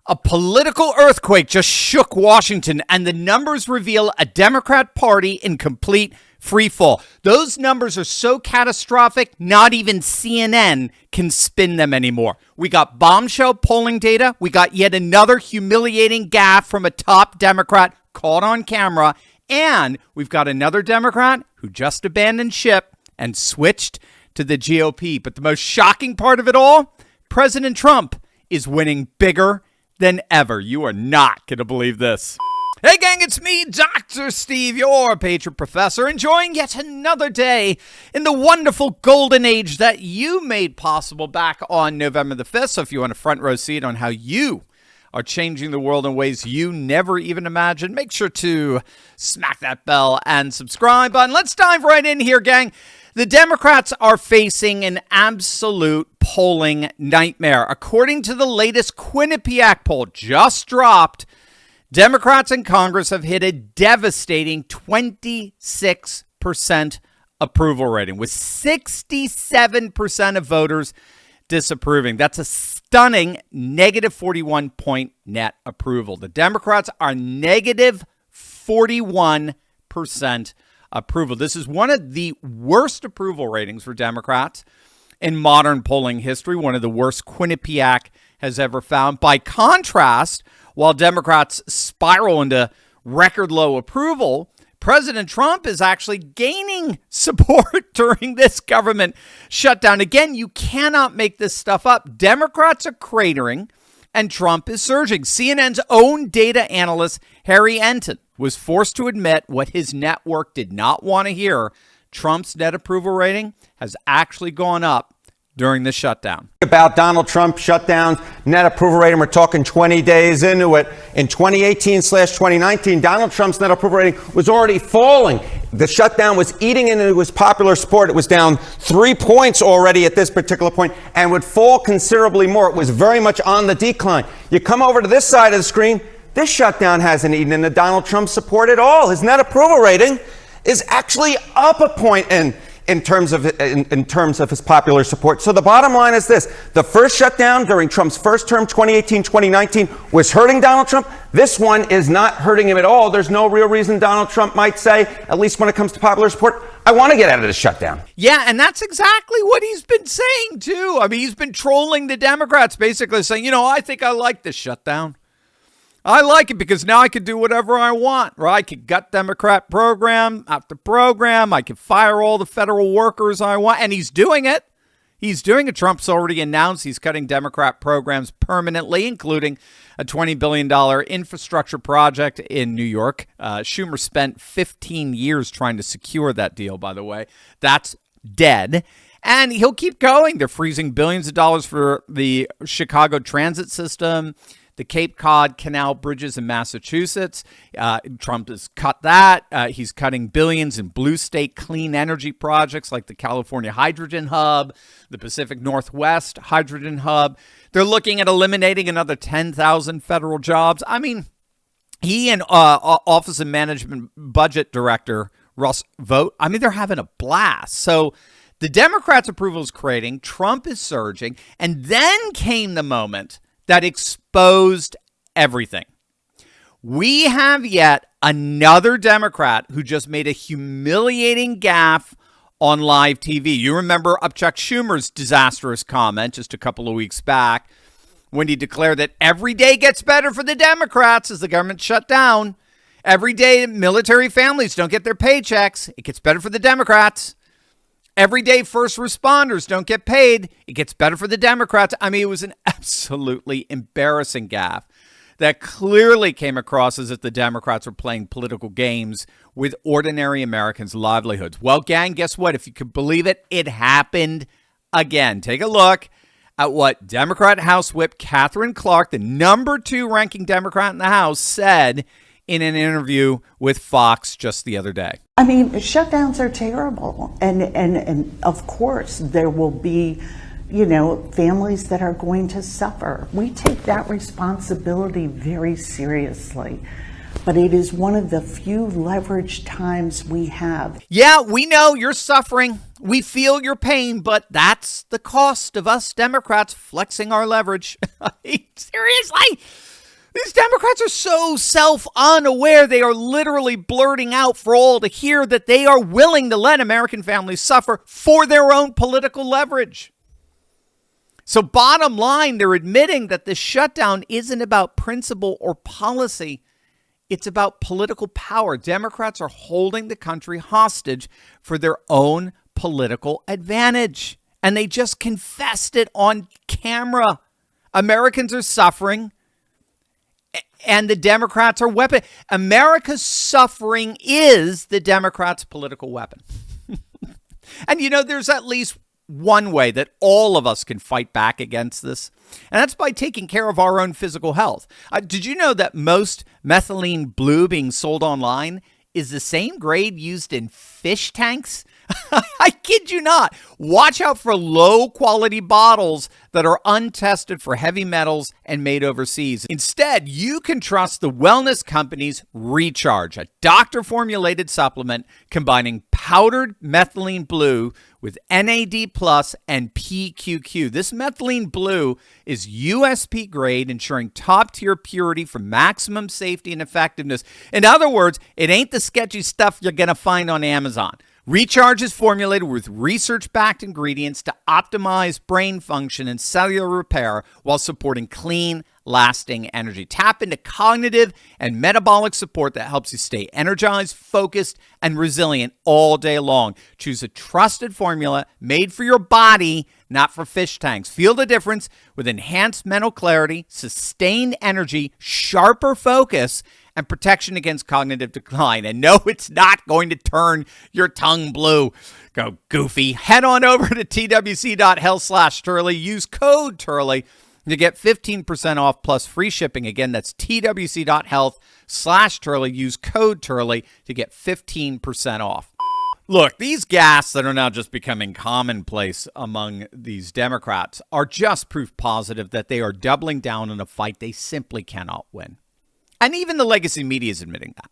A political earthquake just shook Washington, and the numbers reveal a Democrat Party in complete free fall. Those numbers are so catastrophic, not even CNN can spin them anymore. We got bombshell polling data. We got yet another humiliating gaffe from a top Democrat caught on camera. And we've got another Democrat who just abandoned ship and switched to the GOP. But the most shocking part of it all, President Trump is winning bigger than ever. You are not going to believe this. Hey gang, it's me, Dr. Steve, your Patriot Professor, enjoying yet another day in the wonderful golden age that you made possible back on November the 5th. So if you want a front row seat on how you are changing the world in ways you never even imagined, make sure to smack that bell and subscribe button. Let's dive right in here, gang. The Democrats are facing an absolute polling nightmare. According to the latest Quinnipiac poll just dropped, Democrats in Congress have hit a devastating 26% approval rating, with 67% of voters disapproving. That's a stunning negative 41-point net approval. The Democrats are negative 41% approval. This is one of the worst approval ratings for Democrats in modern polling history, one of the worst Quinnipiac has ever found. By contrast, while Democrats spiral into record low approval, President Trump is actually gaining support during this government shutdown. Again, you cannot make this stuff up. Democrats are cratering and Trump is surging. CNN's own data analyst, Harry Enton, was forced to admit what his network did not want to hear. Trump's net approval rating has actually gone up during the shutdown. About Donald Trump shutdown, net approval rating, we're talking 20 days into it. In 2018/2019, Donald Trump's net approval rating was already falling. The shutdown was eating into his popular support. It was down 3 points already at this particular point and would fall considerably more. It was very much on the decline. You come over to this side of the screen, this shutdown hasn't eaten into Donald Trump's support at all. His net approval rating is actually up a point in terms of his popular support. So the bottom line is this. The first shutdown during Trump's first term, 2018-2019, was hurting Donald Trump. This one is not hurting him at all. There's no real reason Donald Trump might say, at least when it comes to popular support, I want to get out of this shutdown. Yeah, and that's exactly what he's been saying, too. I mean, he's been trolling the Democrats, basically saying, I think I like this shutdown. I like it because now I can do whatever I want, right? I could gut Democrat program after program. I can fire all the federal workers I want. And he's doing it. He's doing it. Trump's already announced he's cutting Democrat programs permanently, including a $20 billion infrastructure project in New York. Schumer spent 15 years trying to secure that deal, by the way. That's dead. And he'll keep going. They're freezing billions of dollars for the Chicago transit system, the Cape Cod Canal bridges in Massachusetts. Trump has cut that. He's cutting billions in blue state clean energy projects like the California Hydrogen Hub, the Pacific Northwest Hydrogen Hub. They're looking at eliminating another 10,000 federal jobs. I mean, he and Office of Management Budget Director Russ Vought, they're having a blast. So the Democrats' approval is crating. Trump is surging. And then came the moment that exposed everything. We have yet another Democrat who just made a humiliating gaffe on live TV. You remember Chuck Schumer's disastrous comment just a couple of weeks back when he declared that every day gets better for the Democrats as the government shut down. Every day military families don't get their paychecks. It gets better for the Democrats. Every day first responders don't get paid. It gets better for the Democrats. It was an absolutely embarrassing gaffe that clearly came across as if the Democrats were playing political games with ordinary Americans' livelihoods. Well, gang, guess what? If you could believe it, it happened again. Take a look at what Democrat House Whip Catherine Clark, the number 2 ranking Democrat in the House, said in an interview with Fox just the other day. Shutdowns are terrible. And of course, there will be, families that are going to suffer. We take that responsibility very seriously. But it is one of the few leverage times we have. Yeah, we know you're suffering. We feel your pain, but that's the cost of us Democrats flexing our leverage. Seriously? These Democrats are so self-unaware. They are literally blurting out for all to hear that they are willing to let American families suffer for their own political leverage. So bottom line, they're admitting that the shutdown isn't about principle or policy. It's about political power. Democrats are holding the country hostage for their own political advantage. And they just confessed it on camera. Americans are suffering. And the Democrats are weapon. America's suffering is the Democrats' political weapon. And there's at least one way that all of us can fight back against this, and that's by taking care of our own physical health. Did you know that most methylene blue being sold online is the same grade used in fish tanks? I kid you not. Watch out for low-quality bottles that are untested for heavy metals and made overseas. Instead, you can trust the wellness company's Recharge, a doctor-formulated supplement combining powdered methylene blue with NAD+ and PQQ. This methylene blue is USP grade, ensuring top-tier purity for maximum safety and effectiveness. In other words, it ain't the sketchy stuff you're going to find on Amazon. Recharge is formulated with research-backed ingredients to optimize brain function and cellular repair while supporting clean, lasting energy. Tap into cognitive and metabolic support that helps you stay energized, focused, and resilient all day long. Choose a trusted formula made for your body, not for fish tanks. Feel the difference with enhanced mental clarity, sustained energy, sharper focus, and protection against cognitive decline. And no, it's not going to turn your tongue blue. Go goofy. Head on over to twc.health/Turley. Use code Turley to get 15% off plus free shipping. Again, that's twc.health/Turley. Use code Turley to get 15% off. Look, these gas that are now just becoming commonplace among these Democrats are just proof positive that they are doubling down in a fight they simply cannot win. And even the legacy media is admitting that.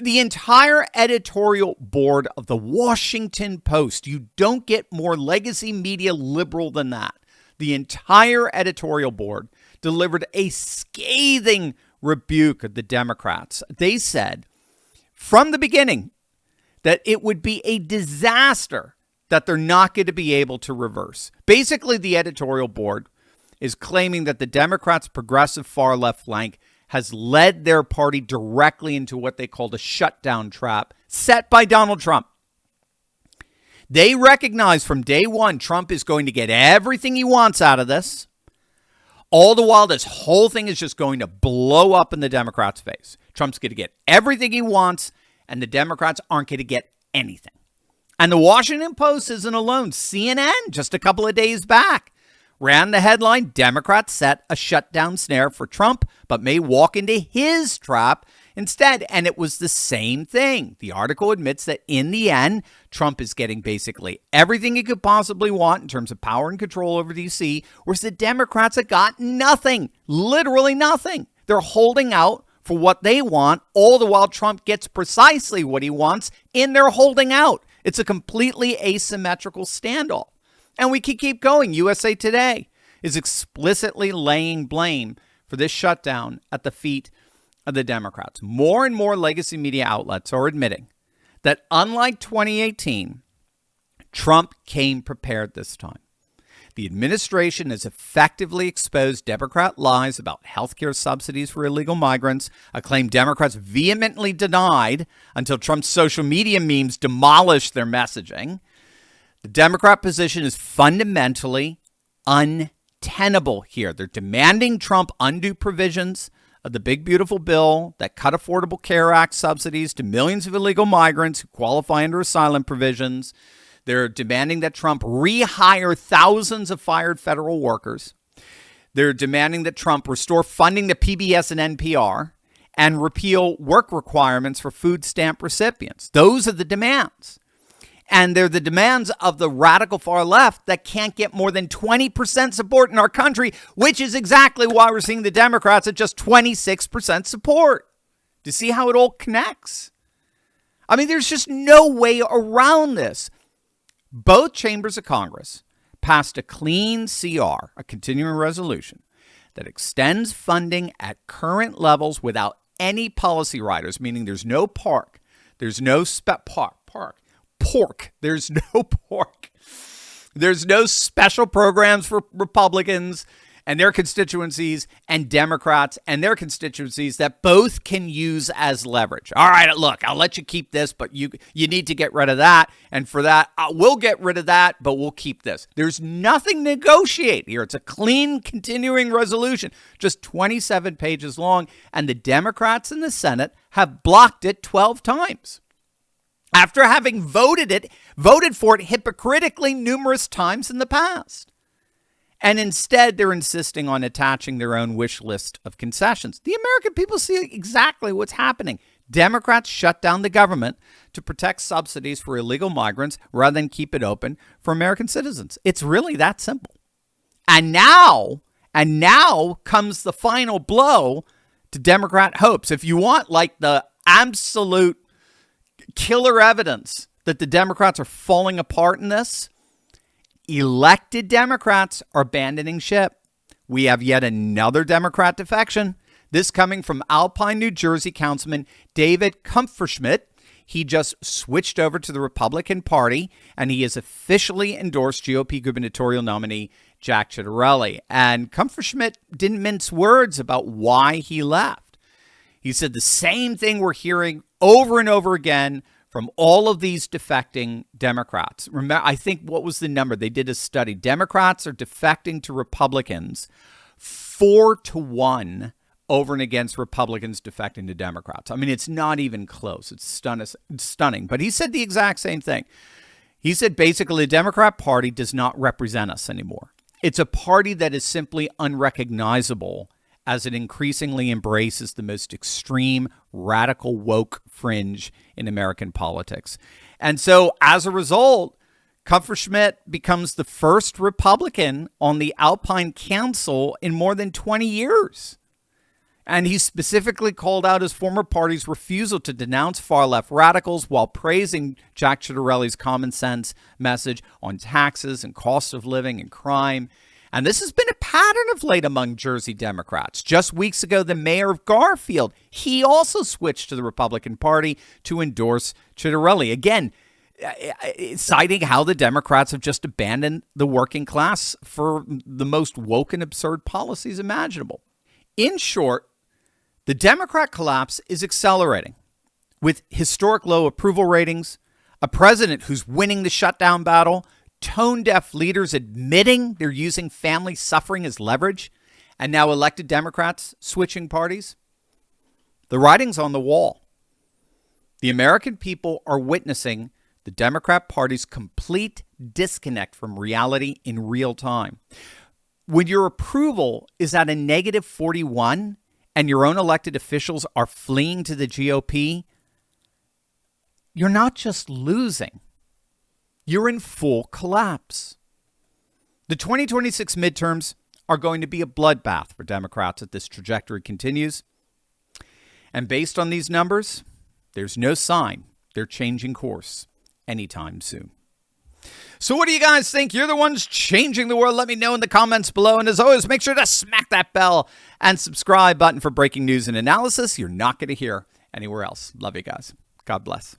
The entire editorial board of the Washington Post, you don't get more legacy media liberal than that. The entire editorial board delivered a scathing rebuke of the Democrats. They said from the beginning that it would be a disaster that they're not going to be able to reverse. Basically, the editorial board is claiming that the Democrats' progressive far-left flank has led their party directly into what they called a shutdown trap set by Donald Trump. They recognize from day one Trump is going to get everything he wants out of this. All the while, this whole thing is just going to blow up in the Democrats' face. Trump's going to get everything he wants, and the Democrats aren't going to get anything. And the Washington Post isn't alone. CNN, just a couple of days back, ran the headline, Democrats set a shutdown snare for Trump, but may walk into his trap instead. And it was the same thing. The article admits that in the end, Trump is getting basically everything he could possibly want in terms of power and control over D.C., whereas the Democrats have got nothing, literally nothing. They're holding out for what they want, all the while Trump gets precisely what he wants in their holding out. It's a completely asymmetrical standoff. And we can keep going. USA Today is explicitly laying blame for this shutdown at the feet of the Democrats. More and more legacy media outlets are admitting that unlike 2018, Trump came prepared this time. The administration has effectively exposed Democrat lies about health care subsidies for illegal migrants, a claim Democrats vehemently denied until Trump's social media memes demolished their messaging. The Democrat position is fundamentally untenable here. They're demanding Trump undo provisions of the big, beautiful bill that cut Affordable Care Act subsidies to millions of illegal migrants who qualify under asylum provisions. They're demanding that Trump rehire thousands of fired federal workers. They're demanding that Trump restore funding to PBS and NPR and repeal work requirements for food stamp recipients. Those are the demands. And they're the demands of the radical far left that can't get more than 20% support in our country, which is exactly why we're seeing the Democrats at just 26% support. Do you see how it all connects? I mean, there's just no way around this. Both chambers of Congress passed a clean CR, a continuing resolution, that extends funding at current levels without any policy riders, meaning there's no pork. There's no There's no special programs for Republicans and their constituencies and Democrats and their constituencies that both can use as leverage. All right, look, I'll let you keep this, but you need to get rid of that. And for that, we'll get rid of that, but we'll keep this. There's nothing to negotiate here. It's a clean, continuing resolution, just 27 pages long. And the Democrats in the Senate have blocked it 12 times. After having voted for it hypocritically numerous times in the past. And instead, they're insisting on attaching their own wish list of concessions. The American people see exactly what's happening. Democrats shut down the government to protect subsidies for illegal migrants rather than keep it open for American citizens. It's really that simple. And now comes the final blow to Democrat hopes. If you want like the absolute killer evidence that the Democrats are falling apart in this, elected Democrats are abandoning ship. We have yet another Democrat defection. This coming from Alpine, New Jersey Councilman David Kupferschmidt. He just switched over to the Republican Party, and he has officially endorsed GOP gubernatorial nominee Jack Ciattarelli. And Kupferschmidt didn't mince words about why he left. He said the same thing we're hearing over and over again from all of these defecting Democrats. Remember, I think what was the number? They did a study. Democrats are defecting to Republicans 4-1 over and against Republicans defecting to Democrats. I mean, it's not even close. It's stunning. But he said the exact same thing. He said basically the Democrat Party does not represent us anymore. It's a party that is simply unrecognizable as it increasingly embraces the most extreme, radical, woke fringe in American politics. And so, as a result, Kupferschmidt becomes the first Republican on the Alpine Council in more than 20 years. And he specifically called out his former party's refusal to denounce far-left radicals while praising Jack Ciattarelli's common sense message on taxes and cost of living and crime. And this has been a pattern of late among Jersey Democrats. Just weeks ago, the mayor of Garfield, he also switched to the Republican Party to endorse Ciattarelli. Again, citing how the Democrats have just abandoned the working class for the most woke and absurd policies imaginable. In short, the Democrat collapse is accelerating with historic low approval ratings, a president who's winning the shutdown battle, tone-deaf leaders admitting they're using family suffering as leverage, and now elected Democrats switching parties. The writing's on the wall. The American people are witnessing the Democrat Party's complete disconnect from reality in real time. When your approval is at a negative 41 and your own elected officials are fleeing to the GOP, you're not just losing. You're in full collapse. The 2026 midterms are going to be a bloodbath for Democrats if this trajectory continues. And based on these numbers, there's no sign they're changing course anytime soon. So what do you guys think? You're the ones changing the world. Let me know in the comments below. And as always, make sure to smack that bell and subscribe button for breaking news and analysis you're not going to hear anywhere else. Love you guys. God bless.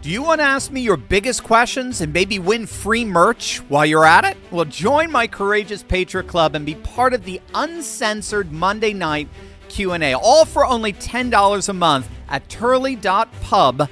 Do you want to ask me your biggest questions and maybe win free merch while you're at it? Well, join my Courageous Patriot Club and be part of the uncensored Monday night Q&A, all for only $10 a month at turley.pub/club.